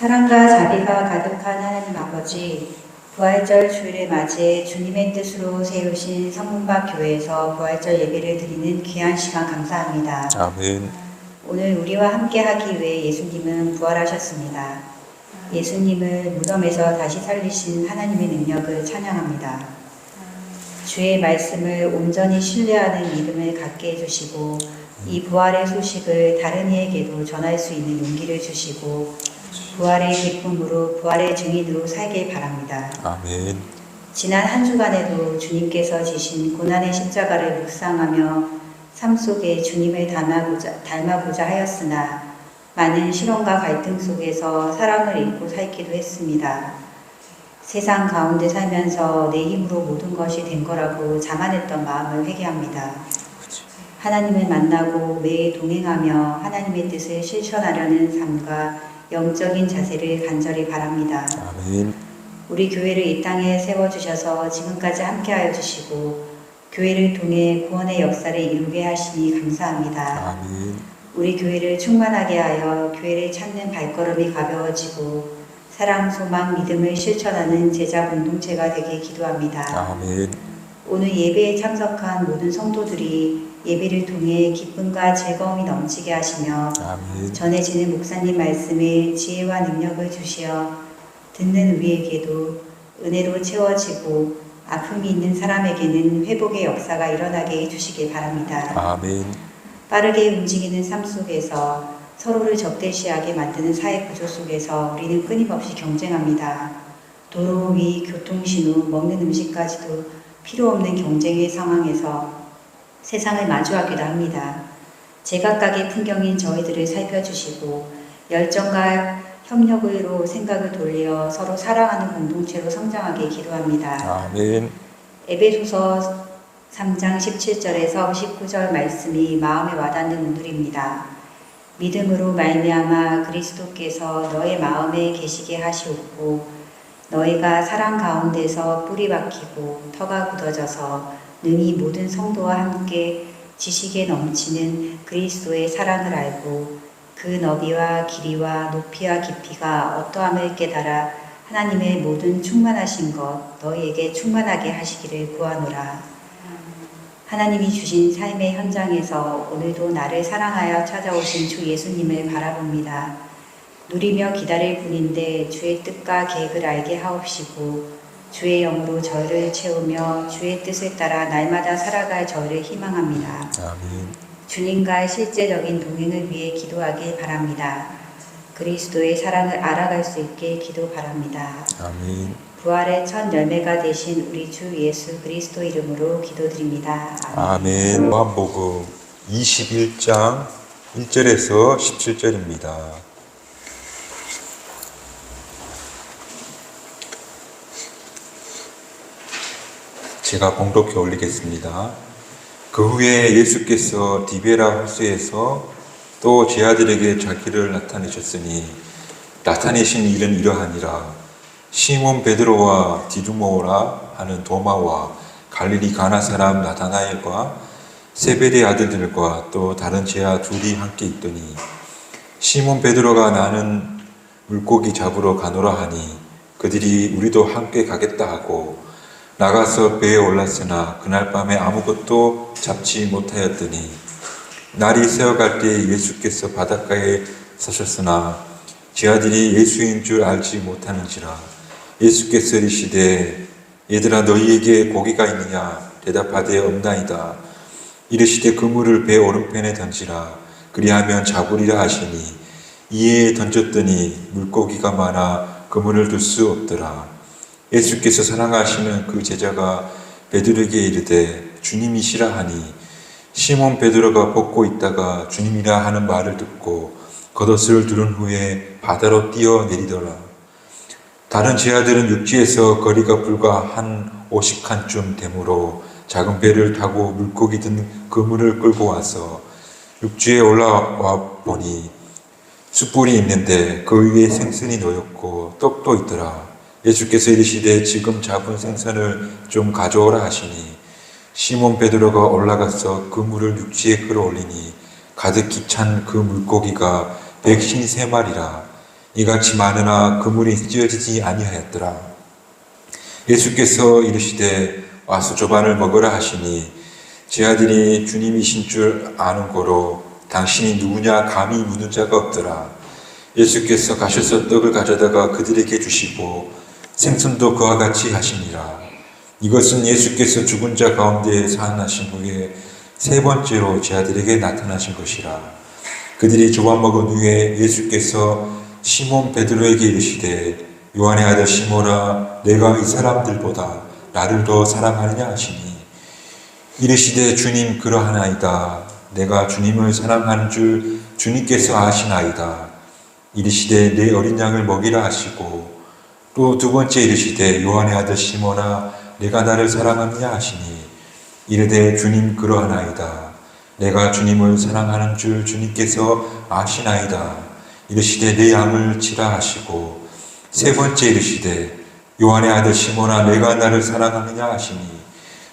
사랑과 자비가 가득한 하나님 아버지, 부활절 주일을 맞이해 주님의 뜻으로 세우신 성문박 교회에서 부활절 예배를 드리는 귀한 시간 감사합니다. 아멘. 오늘 우리와 함께 하기 위해 예수님은 부활하셨습니다. 예수님을 무덤에서 다시 살리신 하나님의 능력을 찬양합니다. 주의 말씀을 온전히 신뢰하는 믿음을 갖게 해주시고 이 부활의 소식을 다른 이에게도 전할 수 있는 용기를 주시고 부활의 기쁨으로 부활의 증인으로 살길 바랍니다. 아멘. 지난 한 주간에도 주님께서 지신 고난의 십자가를 묵상하며 삶 속에 주님을 닮아보자 하였으나 많은 시련과 갈등 속에서 사랑을 잊고 살기도 했습니다. 세상 가운데 살면서 내 힘으로 모든 것이 된 거라고 자만했던 마음을 회개합니다. 하나님을 만나고 매일 동행하며 하나님의 뜻을 실천하려는 삶과 영적인 자세를 간절히 바랍니다. 아멘. 우리 교회를 이 땅에 세워주셔서 지금까지 함께하여 주시고 교회를 통해 구원의 역사를 이루게 하시니 감사합니다. 아멘. 우리 교회를 충만하게 하여 교회를 찾는 발걸음이 가벼워지고 사랑, 소망, 믿음을 실천하는 제자 공동체가 되게 기도합니다. 아멘. 오늘 예배에 참석한 모든 성도들이 예배를 통해 기쁨과 즐거움이 넘치게 하시며 아멘. 전해지는 목사님 말씀에 지혜와 능력을 주시어 듣는 우리에게도 은혜로 채워지고 아픔이 있는 사람에게는 회복의 역사가 일어나게 해주시기 바랍니다. 아멘. 빠르게 움직이는 삶 속에서 서로를 적대시하게 만드는 사회 구조 속에서 우리는 끊임없이 경쟁합니다. 도로 위, 교통신호, 먹는 음식까지도 필요 없는 경쟁의 상황에서 세상을 마주하기도 합니다. 제각각의 풍경인 저희들을 살펴주시고 열정과 협력으로 생각을 돌려 서로 사랑하는 공동체로 성장하게 기도합니다. 아멘. 에베소서 3장 17절에서 19절 말씀이 마음에 와닿는 오늘입니다. 믿음으로 말미암아 그리스도께서 너의 마음에 계시게 하시옵고 너희가 사랑 가운데서 뿌리 박히고 터가 굳어져서 능히 모든 성도와 함께 지식에 넘치는 그리스도의 사랑을 알고 그 너비와 길이와 높이와 깊이가 어떠함을 깨달아 하나님의 모든 충만하신 것 너희에게 충만하게 하시기를 구하노라. 하나님이 주신 삶의 현장에서 오늘도 나를 사랑하여 찾아오신 주 예수님을 바라봅니다. 누리며 기다릴 뿐인데 주의 뜻과 계획을 알게 하옵시고 주의 영으로 저희를 채우며 주의 뜻을 따라 날마다 살아갈 저희를 희망합니다. 아멘. 주님과의 실제적인 동행을 위해 기도하길 바랍니다. 그리스도의 사랑을 알아갈 수 있게 기도 바랍니다. 아멘. 부활의 첫 열매가 되신 우리 주 예수 그리스도 이름으로 기도드립니다. 아멘. 요한복음 21장 1절에서 17절입니다. 제가 봉독해 올리겠습니다. 그 후에 예수께서 디베라 호수에서 또 제 아들에게 자기를 나타내셨으니 나타내신 일은 이러하니라. 시몬 베드로와 디두모라 하는 도마와 갈릴리 가나 사람 나다나엘과 세베대 아들들과 또 다른 제자 둘이 함께 있더니 시몬 베드로가 나는 물고기 잡으러 가노라 하니 그들이 우리도 함께 가겠다 하고 나가서 배에 올랐으나 그날 밤에 아무것도 잡지 못하였더니 날이 새어갈 때 예수께서 바닷가에 서셨으나 제자들이 예수인 줄 알지 못하는지라. 예수께서 이르시되 얘들아 너희에게 고기가 있느냐 대답하되 없나이다. 이르시되 그물을 배 오른편에 던지라 그리하면 잡으리라 하시니 이에 던졌더니 물고기가 많아 그물을 둘 수 없더라. 예수께서 사랑하시는 그 제자가 베드로에게 이르되 주님이시라 하니 시몬 베드로가 벗고 있다가 주님이라 하는 말을 듣고 겉옷을 두른 후에 바다로 뛰어내리더라. 다른 제자들은 육지에서 거리가 불과 한 50칸쯤 되므로 작은 배를 타고 물고기 든 그물을 끌고 와서 육지에 올라와 보니 숯불이 있는데 그 위에 생선이 놓였고 떡도 있더라. 예수께서 이르시되 지금 잡은 생선을 좀 가져오라 하시니 시몬 베드로가 올라가서 그물을 육지에 끌어올리니 가득히 찬 그 물고기가 153마리라. 이같이 많으나 그물이 찢어지지 아니하였더라. 예수께서 이르시되 와서 조반을 먹으라 하시니 제 아들이 주님이신 줄 아는 고로 당신이 누구냐 감히 묻는 자가 없더라. 예수께서 가셔서 떡을 가져다가 그들에게 주시고 생선도 그와 같이 하시니라. 이것은 예수께서 죽은 자 가운데 살아나신 후에 세 번째로 제 아들에게 나타나신 것이라. 그들이 조반 먹은 후에 예수께서 시몬 베드로에게 이르시되 요한의 아들 시몬아 내가 이 사람들보다 나를 더 사랑하느냐 하시니 이르시되 주님 그러하나이다. 내가 주님을 사랑하는 줄 주님께서 아시나이다. 이르시되 내 어린 양을 먹이라 하시고 또 두 번째 이르시되 요한의 아들 시몬아 내가 나를 사랑하느냐 하시니 이르되 주님 그러하나이다. 내가 주님을 사랑하는 줄 주님께서 아시나이다. 이르시되 내 양을 치라 하시고 세 번째 이르시되 요한의 아들 시몬아 내가 나를 사랑하느냐 하시니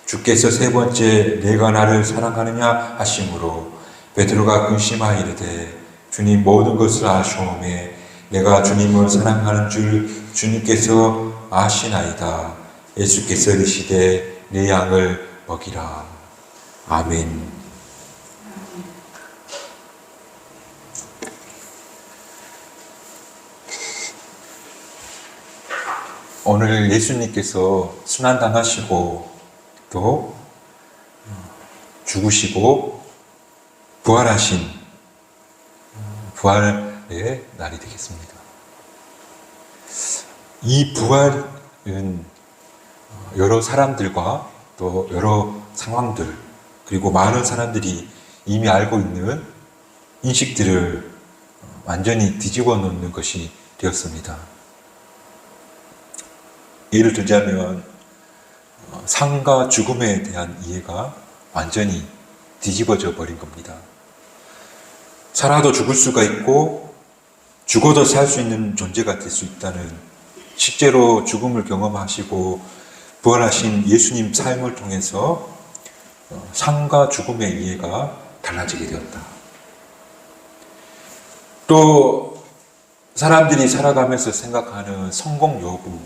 주께서 세 번째 내가 나를 사랑하느냐 하심으로 베드로가 근심하여 이르되 주님 모든 것을 아시오매 내가 주님을 사랑하는 줄 주님께서 아시나이다. 예수께서 이르시되 내 양을 먹이라. 아멘. 오늘 예수님께서 순환당하시고 또 죽으시고 부활하신 부활의 날이 되겠습니다. 이 부활은 여러 사람들과 또 여러 상황들 그리고 많은 사람들이 이미 알고 있는 인식들을 완전히 뒤집어 놓는 것이 되었습니다. 예를 들자면 삶과 죽음에 대한 이해가 완전히 뒤집어져 버린 겁니다. 살아도 죽을 수가 있고 죽어도 살 수 있는 존재가 될 수 있다는 실제로 죽음을 경험하시고 부활하신 예수님 삶을 통해서 삶과 죽음의 이해가 달라지게 되었다. 또 사람들이 살아가면서 생각하는 성공 여부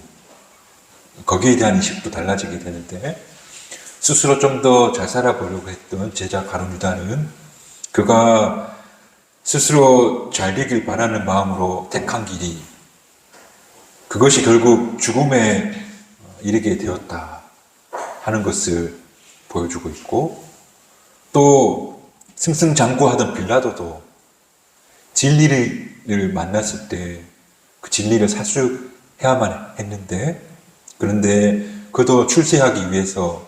거기에 대한 인식도 달라지게 되는데 스스로 좀 더 잘 살아보려고 했던 제자 가룟 유다는 그가 스스로 잘 되길 바라는 마음으로 택한 길이 그것이 결국 죽음에 이르게 되었다 하는 것을 보여주고 있고 또 승승장구하던 빌라도도 진리를 만났을 때 그 진리를 사수해야만 했는데 그런데 그도 출세하기 위해서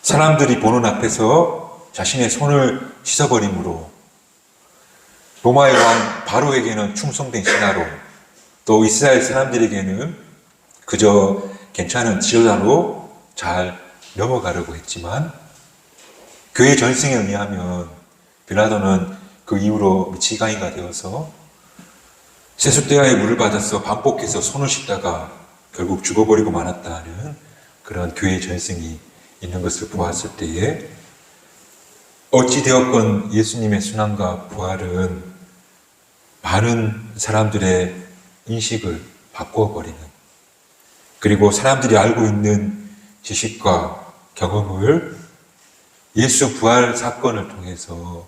사람들이 보는 앞에서 자신의 손을 씻어버림으로 로마의 왕 바로에게는 충성된 신하로 또 이스라엘 사람들에게는 그저 괜찮은 지도자로 잘 넘어가려고 했지만 그의 전승에 의하면 빌라도는 그 이후로 미치광이가 되어서 세숫대야의 물을 받아서 반복해서 손을 씻다가 결국 죽어버리고 말았다는 그런 교회의 전승이 있는 것을 보았을 때에 어찌되었건 예수님의 순환과 부활은 많은 사람들의 인식을 바꾸어버리는 그리고 사람들이 알고 있는 지식과 경험을 예수 부활 사건을 통해서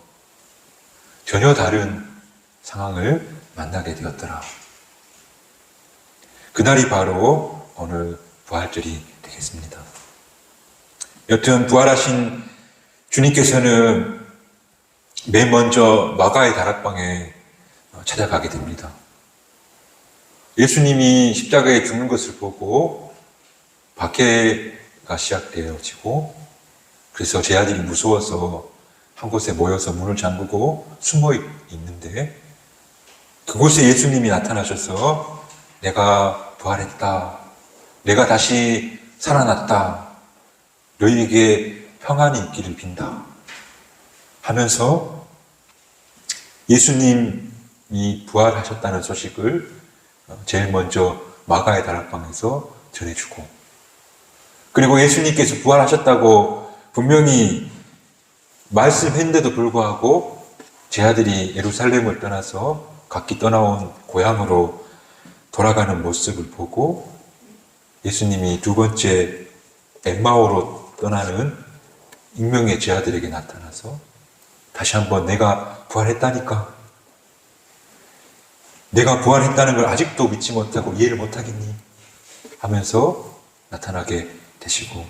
전혀 다른 상황을 만나게 되었더라. 그날이 바로 오늘 부활절이 되겠습니다. 여튼 부활하신 주님께서는 맨 먼저 마가의 다락방에 찾아가게 됩니다. 예수님이 십자가에 죽는 것을 보고 박해가 시작되어지고 그래서 제 아들이 무서워서 한 곳에 모여서 문을 잠그고 숨어 있는데 그곳에 예수님이 나타나셔서 내가 부활했다. 내가 다시 살아났다. 너희에게 평안이 있기를 빈다. 하면서 예수님이 부활하셨다는 소식을 제일 먼저 마가의 다락방에서 전해주고 그리고 예수님께서 부활하셨다고 분명히 말씀했는데도 불구하고 제 아들이 예루살렘을 떠나서 각기 떠나온 고향으로 돌아가는 모습을 보고 예수님이 두 번째 엠마오로 떠나는 익명의 제자들에게 나타나서 다시 한번 내가 부활했다니까, 내가 부활했다는 걸 아직도 믿지 못하고 이해를 못하겠니? 하면서 나타나게 되시고,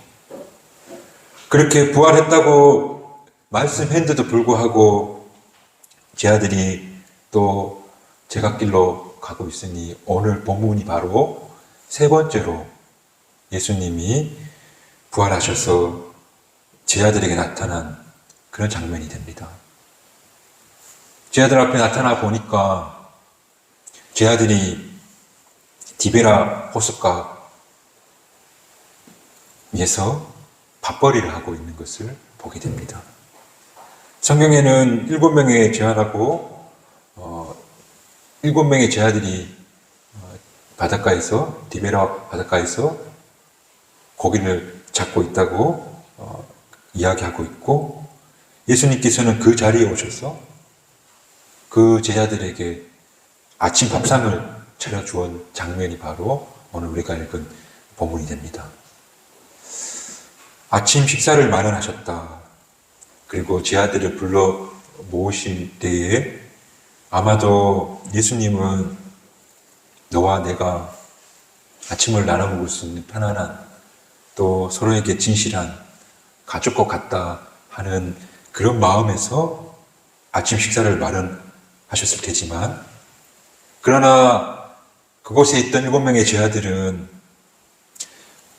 그렇게 부활했다고 말씀했는데도 불구하고 제자들이 또 제갓길로 가고 있으니 오늘 본문이 바로 세 번째로 예수님이 부활하셔서 제자들에게 나타난 그런 장면이 됩니다. 제자들 앞에 나타나 보니까 제자들이 디베라 호숫가 위에서 밥벌이를 하고 있는 것을 보게 됩니다. 성경에는 7명의 제자라고 7명의 제자들이 바닷가에서, 디베라 바닷가에서 고기를 잡고 있다고 이야기하고 있고, 예수님께서는 그 자리에 오셔서 그 제자들에게 아침 밥상을 차려주온 장면이 바로 오늘 우리가 읽은 본문이 됩니다. 아침 식사를 마련하셨다. 그리고 제자들을 불러 모으실 때에 아마도 예수님은 너와 내가 아침을 나눠 먹을 수 있는 편안한, 또 서로에게 진실한 가족과 같다 하는 그런 마음에서 아침 식사를 마련하셨을 테지만, 그러나 그곳에 있던 7명의 제자들은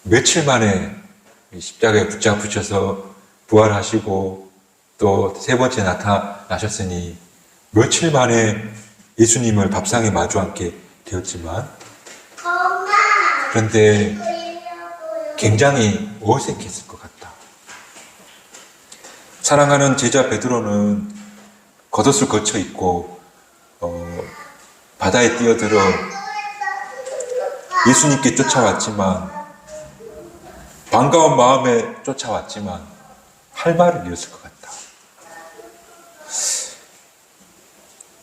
며칠 만에 십자가에 붙잡으셔서 부활하시고 또 세 번째 나타나셨으니 며칠 만에 예수님을 밥상에 마주 앉게 되었지만, 그런데 굉장히 어색했을 것 같다. 사랑하는 제자 베드로는 겉옷을 거쳐 입고 바다에 뛰어들어 예수님께 쫓아왔지만, 반가운 마음에 쫓아왔지만 할 말을 잃었을 것 같다.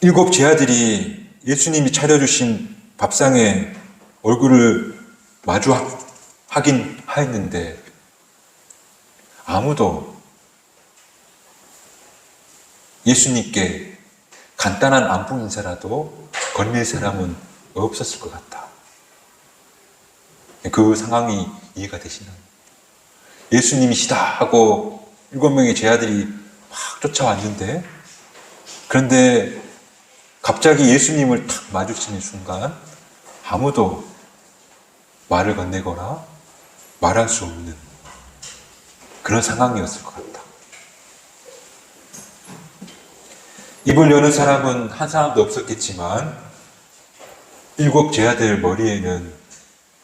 7 제자들이 예수님이 차려주신 밥상에 얼굴을 마주하긴 하였는데 아무도 예수님께 간단한 안부 인사라도 건넬 사람은 없었을 것 같다. 그 상황이 이해가 되시나요? 예수님이시다 하고 7명의 제자들이 막 쫓아왔는데, 그런데 갑자기 예수님을 탁 마주치는 순간 아무도 말을 건네거나 말할 수 없는 그런 상황이었을 것 같다. 입을 여는 사람은 한 사람도 없었겠지만 7 제자들 머리에는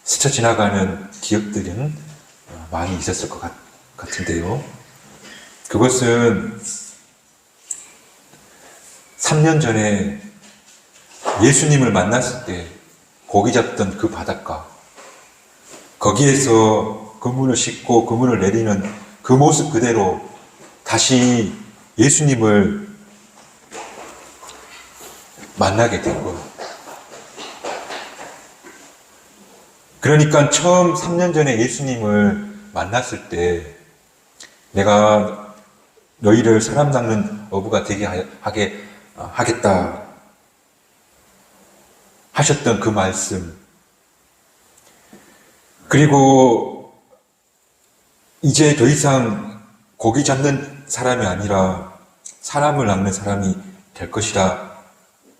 스쳐 지나가는 기억들은 많이 있었을 것 같은데요. 그것은 3년 전에 예수님을 만났을 때 고기 잡던 그 바닷가, 거기에서 그물을 싣고 그물을 내리는 그 모습 그대로 다시 예수님을 만나게 된 거예요. 그러니까 처음 3년 전에 예수님을 만났을 때 내가 너희를 사람 낚는 어부가 되게 하겠다 하셨던 그 말씀, 그리고 이제 더 이상 고기 잡는 사람이 아니라 사람을 낚는 사람이 될 것이라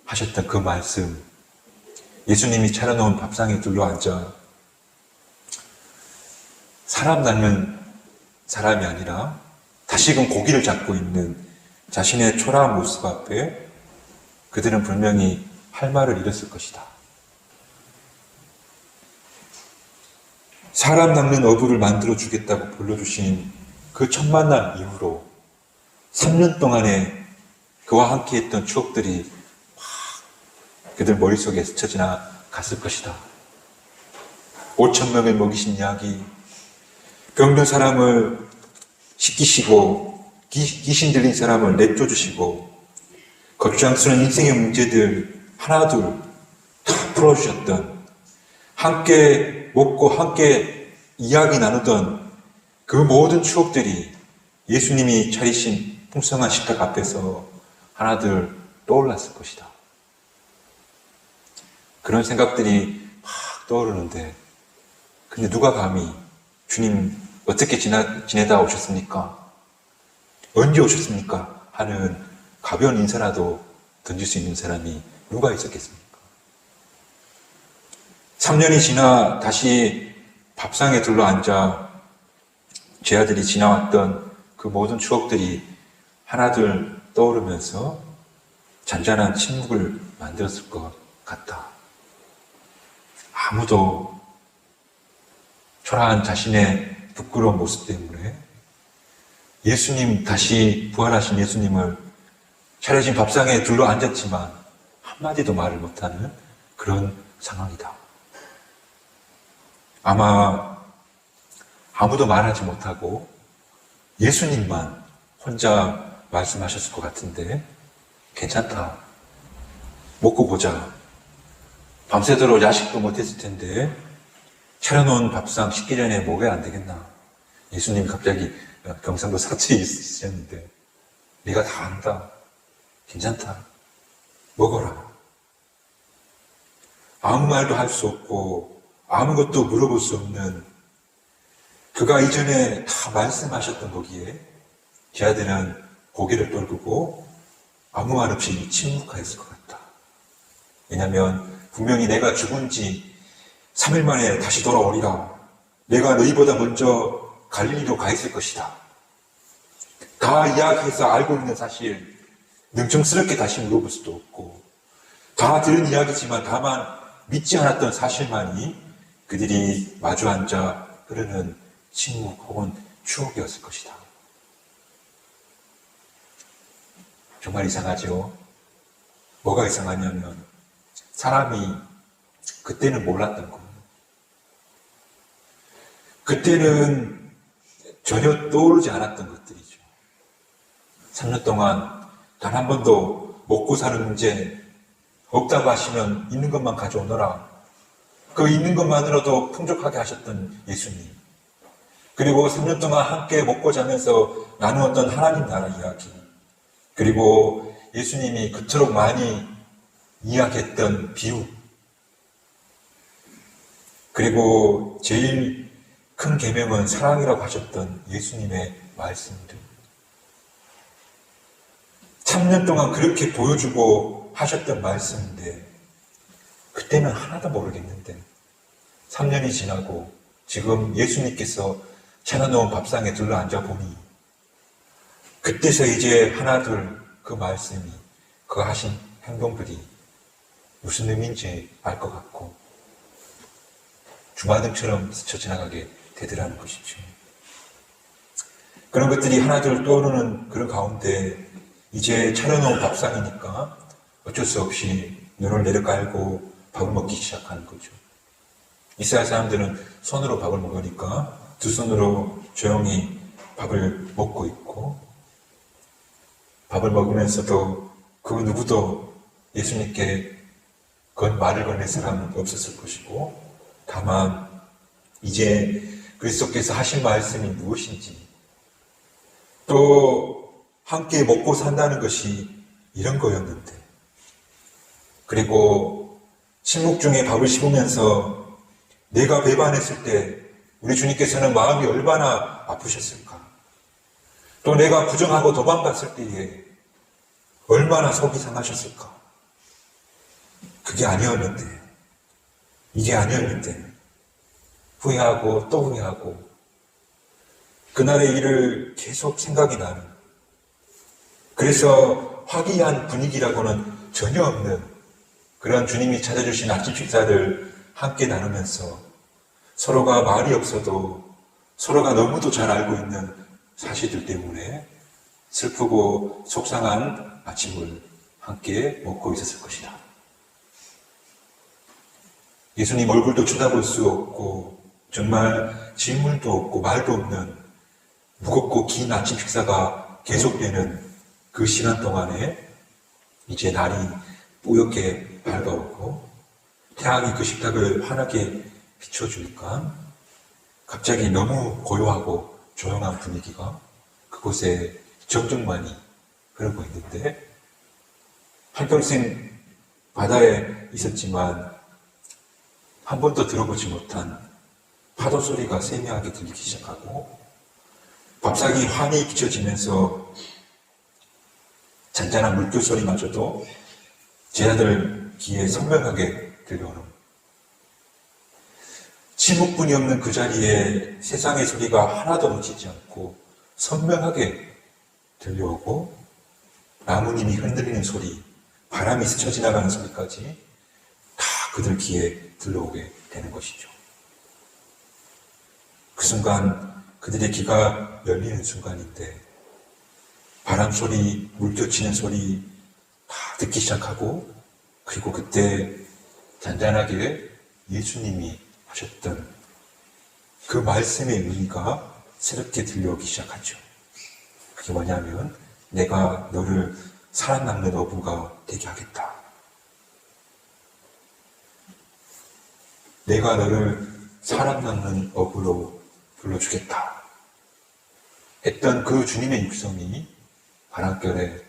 하셨던 그 말씀, 예수님이 차려놓은 밥상에 둘러앉아 사람 낚는 사람이 아니라 다시금 고기를 잡고 있는 자신의 초라한 모습 앞에 그들은 분명히 할 말을 잃었을 것이다. 사람 낚는 어부를 만들어 주겠다고 불러주신 그 첫 만남 이후로 3년 동안에 그와 함께 했던 추억들이 막 그들 머릿속에 스쳐 지나갔을 것이다. 5,000명을 먹이신 이야기, 병든 사람을 씻기시고 귀신 들린 사람을 내쫓으시고, 걱정스러운 인생의 문제들, 하나둘 다 풀어주셨던, 함께 먹고 함께 이야기 나누던 그 모든 추억들이 예수님이 차리신 풍성한 식탁 앞에서 하나둘 떠올랐을 것이다. 그런 생각들이 막 떠오르는데, 근데 누가 감히 주님 어떻게 지내다 오셨습니까? 언제 오셨습니까? 하는 가벼운 인사라도 던질 수 있는 사람이 누가 있었겠습니까? 3년이 지나 다시 밥상에 둘러앉아 제 아들이 지나왔던 그 모든 추억들이 하나둘 떠오르면서 잔잔한 침묵을 만들었을 것 같다. 아무도 초라한 자신의 부끄러운 모습 때문에 예수님, 다시 부활하신 예수님을 차려진 밥상에 둘러앉았지만 한마디도 말을 못하는 그런 상황이다. 아마 아무도 말하지 못하고 예수님만 혼자 말씀하셨을 것 같은데, 괜찮다. 먹고 보자. 밤새도록 야식도 못했을 텐데 차려놓은 밥상 식기 전에 먹어야 안 되겠나. 예수님이 갑자기 경상도 사투리 있으셨는데, 네가 다 안다. 괜찮다. 먹어라. 아무 말도 할 수 없고 아무것도 물어볼 수 없는, 그가 이전에 다 말씀하셨던 거기에 제 아들은 고개를 떨구고 아무 말 없이 침묵하였을 것 같다. 왜냐하면 분명히 내가 죽은 지 3일 만에 다시 돌아오리라. 내가 너희보다 먼저 갈릴리로 가 있을 것이다. 다 이야기해서 알고 있는 사실, 능청스럽게 다시 물어볼 수도 없고, 다 들은 이야기지만 다만 믿지 않았던 사실만이 그들이 마주 앉아 흐르는 침묵 혹은 추억이었을 것이다. 정말 이상하죠? 뭐가 이상하냐면 사람이 그때는 몰랐던 거예요. 그때는 전혀 떠오르지 않았던 것들이죠. 3년 동안 단 한 번도 먹고 사는 문제 없다고 하시면 있는 것만 가져오너라. 그 있는 것만으로도 풍족하게 하셨던 예수님. 그리고 3년 동안 함께 먹고 자면서 나누었던 하나님 나라 이야기. 그리고 예수님이 그토록 많이 이야기했던 비유. 그리고 제일 큰 계명은 사랑이라고 하셨던 예수님의 말씀들. 3년 동안 그렇게 보여주고 하셨던 말씀인데 그때는 하나도 모르겠는데 3년이 지나고 지금 예수님께서 차려놓은 밥상에 둘러앉아 보니 그때서 이제 하나둘 그 말씀이, 그 하신 행동들이 무슨 의미인지 알 것 같고 주마등처럼 스쳐 지나가게 되더라는 것이죠. 그런 것들이 하나둘 떠오르는 그런 가운데 이제 차려놓은 밥상이니까 어쩔 수 없이 눈을 내려깔고 밥을 먹기 시작하는 거죠. 이스라엘 사람들은 손으로 밥을 먹으니까 두 손으로 조용히 밥을 먹고 있고, 밥을 먹으면서도 그 누구도 예수님께 말을 건넬 사람은 없었을 것이고, 다만 이제 그리스도께서 하신 말씀이 무엇인지, 또 함께 먹고 산다는 것이 이런 거였는데, 그리고 침묵 중에 밥을 씹으면서 내가 배반했을 때 우리 주님께서는 마음이 얼마나 아프셨을까? 또 내가 부정하고 도망갔을 때에 얼마나 속이 상하셨을까? 그게 아니었는데, 이게 아니었는데 후회하고 또 후회하고 그날의 일을 계속 생각이 나는, 그래서 화기애애한 분위기라고는 전혀 없는 그런 주님이 찾아주신 아침 식사를 함께 나누면서 서로가 말이 없어도 서로가 너무도 잘 알고 있는 사실들 때문에 슬프고 속상한 아침을 함께 먹고 있었을 것이다. 예수님 얼굴도 쳐다볼 수 없고 정말 질문도 없고 말도 없는 무겁고 긴 아침 식사가 계속되는 그 시간 동안에 이제 날이 뿌옇게 밝아오고 태양이 그 식탁을 환하게 비춰주니까 갑자기 너무 고요하고 조용한 분위기가 그곳에 정적만이 흐르고 있는데, 한평생 바다에 있었지만 한 번도 들어보지 못한 파도 소리가 세미하게 들리기 시작하고, 밥상이 환히 비춰지면서 잔잔한 물결 소리마저도 제자들 귀에 선명하게 들려오는, 침묵뿐이 없는 그 자리에 세상의 소리가 하나도 놓치지 않고 선명하게 들려오고, 나뭇잎이 흔들리는 소리, 바람이 스쳐 지나가는 소리까지 다 그들 귀에 들려오게 되는 것이죠. 그 순간 그들의 귀가 열리는 순간인데, 바람 소리, 물결 치는 소리 다 듣기 시작하고, 그리고 그때 잔잔하게 예수님이 하셨던 그 말씀의 의미가 새롭게 들려오기 시작하죠. 그게 뭐냐면, 내가 너를 살아남는 어부가 되게 하겠다. 내가 너를 살아남는 어부로 불러주겠다 했던 그 주님의 육성이 바람결에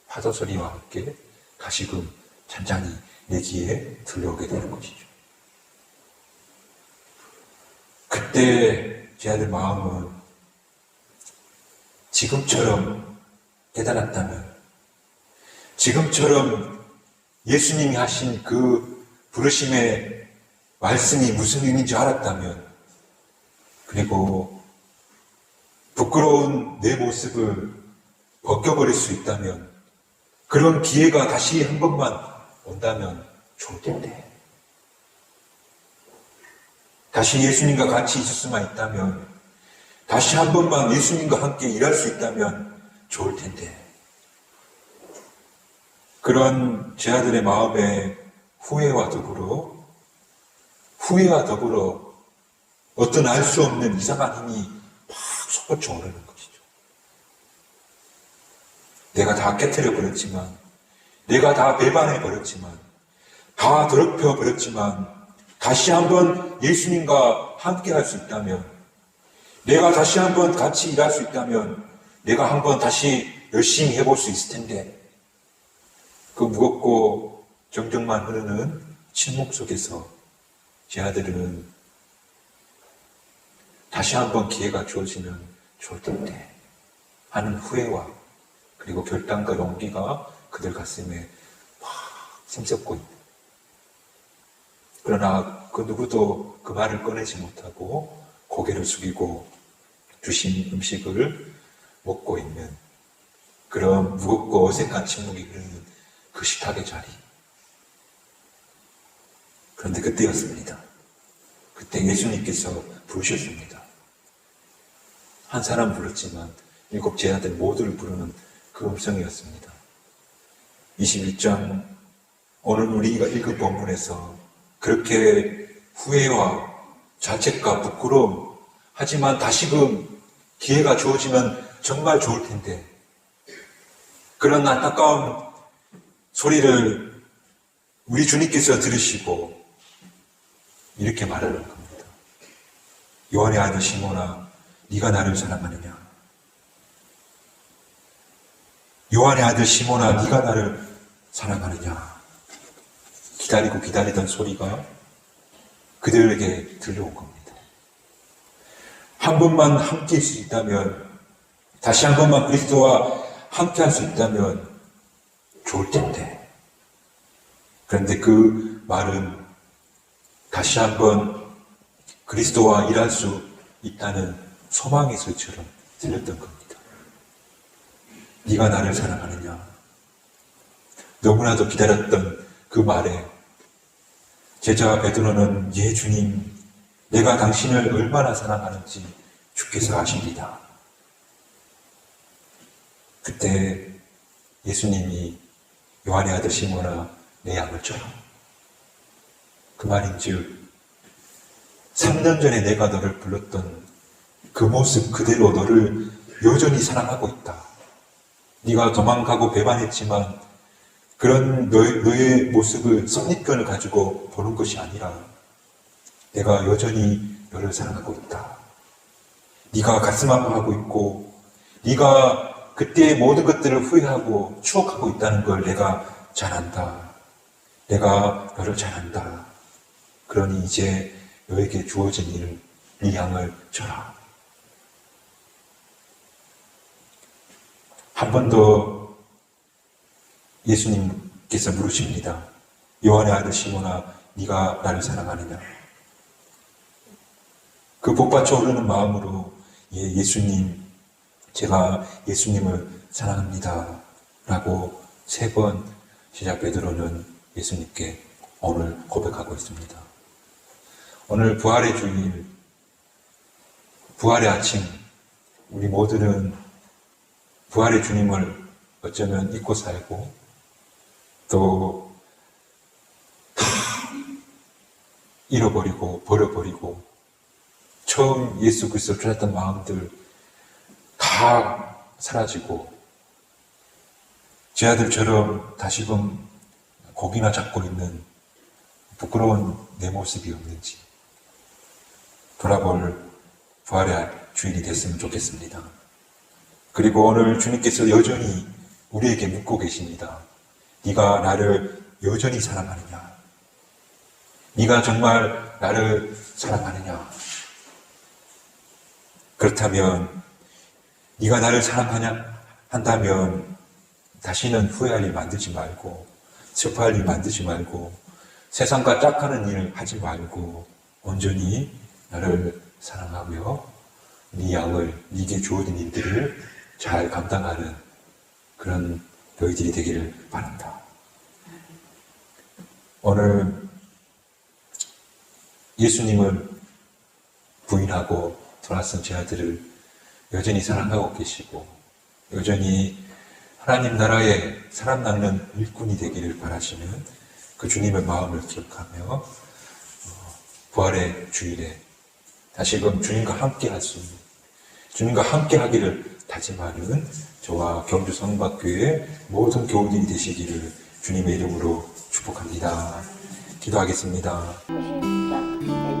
파도 소리와 함께 다시금 잔잔히 내 귀에 들려오게 되는 것이죠. 그때 제 아들 마음은 지금처럼 대단했다면, 지금처럼 예수님이 하신 그 부르심의 말씀이 무슨 의미인지 알았다면, 그리고 부끄러운 내 모습을 벗겨버릴 수 있다면, 그런 기회가 다시 한 번만 온다면 좋을 텐데, 다시 예수님과 같이 있을 수만 있다면, 다시 한 번만 예수님과 함께 일할 수 있다면 좋을 텐데, 그런 제 아들의 마음에 후회와 더불어 어떤 알 수 없는 이상한 힘이 막 솟구쳐 오르는 것이죠. 내가 다 깨트려 버렸지만, 내가 다 배반해 버렸지만, 다 더럽혀 버렸지만, 다시 한번 예수님과 함께 할 수 있다면, 내가 다시 한번 같이 일할 수 있다면, 내가 한번 다시 열심히 해볼 수 있을 텐데, 그 무겁고 정적만 흐르는 침묵 속에서 제 아들은 다시 한번 기회가 주어지면 좋을 텐데 하는 후회와, 그리고 결단과 용기가 그들 가슴에 막 샘솟고 있는, 그러나 그 누구도 그 말을 꺼내지 못하고 고개를 숙이고 주신 음식을 먹고 있는 그런 무겁고 어색한 침묵이 흐르는 그 식탁의 자리. 그런데 그때였습니다. 그때 예수님께서 부르셨습니다. 한 사람 불렀지만 7 제자들 모두를 부르는 그 음성이었습니다. 21장 오늘 우리가 읽은 본문에서 그렇게 후회와 자책과 부끄러움, 하지만 다시금 기회가 주어지면 정말 좋을 텐데, 그런 안타까운 소리를 우리 주님께서 들으시고 이렇게 말하는 겁니다. 요한의 아들 시몬아, 네가 나를 사랑하느냐? 요한의 아들 시몬아, 네가 나를 사랑하느냐? 기다리고 기다리던 소리가 그들에게 들려온 겁니다. 한 번만 함께 할 수 있다면, 다시 한 번만 그리스도와 함께 할 수 있다면 좋을 텐데. 그런데 그 말은 다시 한번 그리스도와 일할 수 있다는 소망의 소리처럼 들렸던 겁니다. 네가 나를 사랑하느냐? 너무나도 기다렸던 그 말에 제자 베드로는 예 주님, 내가 당신을 얼마나 사랑하는지 주께서 아십니다. 그때 예수님이 요한의 아들 시몬아, 내 양을 줘라. 그 말인즉 3년 전에 내가 너를 불렀던 그 모습 그대로 너를 여전히 사랑하고 있다. 네가 도망가고 배반했지만 그런 너의 모습을 선입견을 가지고 보는 것이 아니라 내가 여전히 너를 사랑하고 있다. 네가 가슴 아파하고 있고 네가 그때의 모든 것들을 후회하고 추억하고 있다는 걸 내가 잘 안다. 내가 너를 잘 안다. 그러니 이제 너에게 주어진 일, 네 양을 쳐라. 한 번 더 예수님께서 물으십니다. 요한의 아들 시몬아, 네가 나를 사랑하느냐? 그 복받쳐 오르는 마음으로 예수님, 제가 예수님을 사랑합니다. 라고 3번 시작 베드로는 예수님께 오늘 고백하고 있습니다. 오늘 부활의 주일, 부활의 아침, 우리 모두는 부활의 주님을 어쩌면 잊고 살고 또 다 잃어버리고 버려버리고 처음 예수 그리스도를 찾았던 마음들 다 사라지고 제 아들처럼 다시금 고기나 잡고 있는 부끄러운 내 모습이 없는지 돌아볼 부활의 주일이 됐으면 좋겠습니다. 그리고 오늘 주님께서 여전히 우리에게 묻고 계십니다. 네가 나를 여전히 사랑하느냐? 네가 정말 나를 사랑하느냐? 그렇다면 네가 나를 사랑하냐 한다면 다시는 후회할 일 만들지 말고 슬퍼할 일 만들지 말고 세상과 짝하는 일 하지 말고 온전히 나를 사랑하고요. 네 양을 네게 주어진 일들을 잘 감당하는 그런 너희들이 되기를 바란다. 오늘 예수님을 부인하고 돌아선 제 아들을 여전히 사랑하고 계시고 여전히 하나님 나라에 사람 낚는 일꾼이 되기를 바라시는 그 주님의 마음을 기억하며 부활의 주일에 다시금 주님과 함께 할 수 있는 주님과 함께 하기를 다짐하는 저와 경주 성박교회 모든 교우들이 되시기를 주님의 이름으로 축복합니다. 기도하겠습니다. 시작.